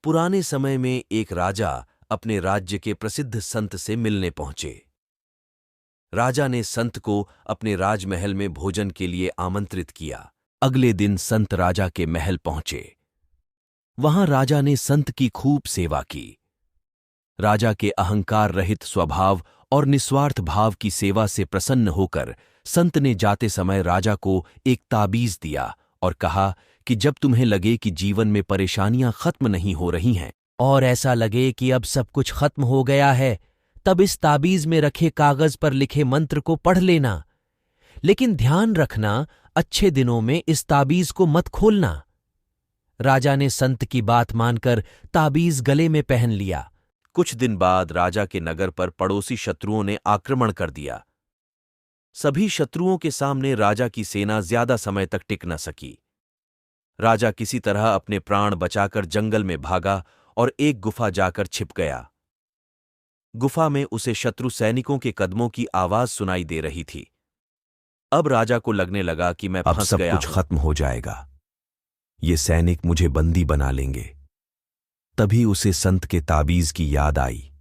पुराने समय में एक राजा अपने राज्य के प्रसिद्ध संत से मिलने पहुंचे। राजा ने संत को अपने राजमहल में भोजन के लिए आमंत्रित किया। अगले दिन संत राजा के महल पहुंचे। वहां राजा ने संत की खूब सेवा की। राजा के अहंकार रहित स्वभाव और निस्वार्थ भाव की सेवा से प्रसन्न होकर संत ने जाते समय राजा को एक ताबीज दिया और कहा कि जब तुम्हें लगे कि जीवन में परेशानियां खत्म नहीं हो रही हैं और ऐसा लगे कि अब सब कुछ खत्म हो गया है, तब इस ताबीज में रखे कागज पर लिखे मंत्र को पढ़ लेना। लेकिन ध्यान रखना, अच्छे दिनों में इस ताबीज को मत खोलना। राजा ने संत की बात मानकर ताबीज गले में पहन लिया। कुछ दिन बाद राजा के नगर पर पड़ोसी शत्रुओं ने आक्रमण कर दिया। सभी शत्रुओं के सामने राजा की सेना ज्यादा समय तक टिक न सकी। राजा किसी तरह अपने प्राण बचाकर जंगल में भागा और एक गुफा जाकर छिप गया। गुफा में उसे शत्रु सैनिकों के कदमों की आवाज सुनाई दे रही थी। अब राजा को लगने लगा कि मैं फंस गया हूं। अब सब कुछ खत्म हो जाएगा, ये सैनिक मुझे बंदी बना लेंगे। तभी उसे संत के ताबीज की याद आई।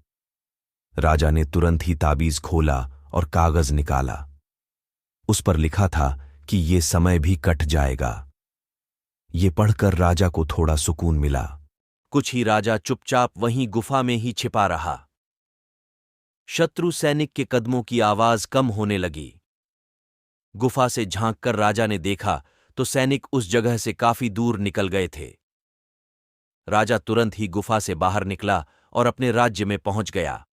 राजा ने तुरंत ही ताबीज खोला और कागज निकाला। उस पर लिखा था कि ये समय भी कट जाएगा। ये पढ़कर राजा को थोड़ा सुकून मिला। कुछ ही राजा चुपचाप वहीं गुफा में ही छिपा रहा। शत्रु सैनिक के कदमों की आवाज कम होने लगी। गुफा से झांककर राजा ने देखा तो सैनिक उस जगह से काफी दूर निकल गए थे। राजा तुरंत ही गुफा से बाहर निकला और अपने राज्य में पहुंच गया।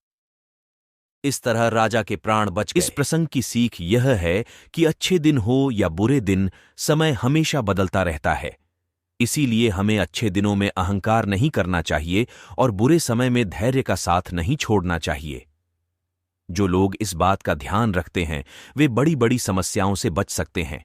इस तरह राजा के प्राण बच गए। इस प्रसंग की सीख यह है कि अच्छे दिन हो या बुरे दिन, समय हमेशा बदलता रहता है। इसीलिए हमें अच्छे दिनों में अहंकार नहीं करना चाहिए और बुरे समय में धैर्य का साथ नहीं छोड़ना चाहिए। जो लोग इस बात का ध्यान रखते हैं वे बड़ी बड़ी समस्याओं से बच सकते हैं।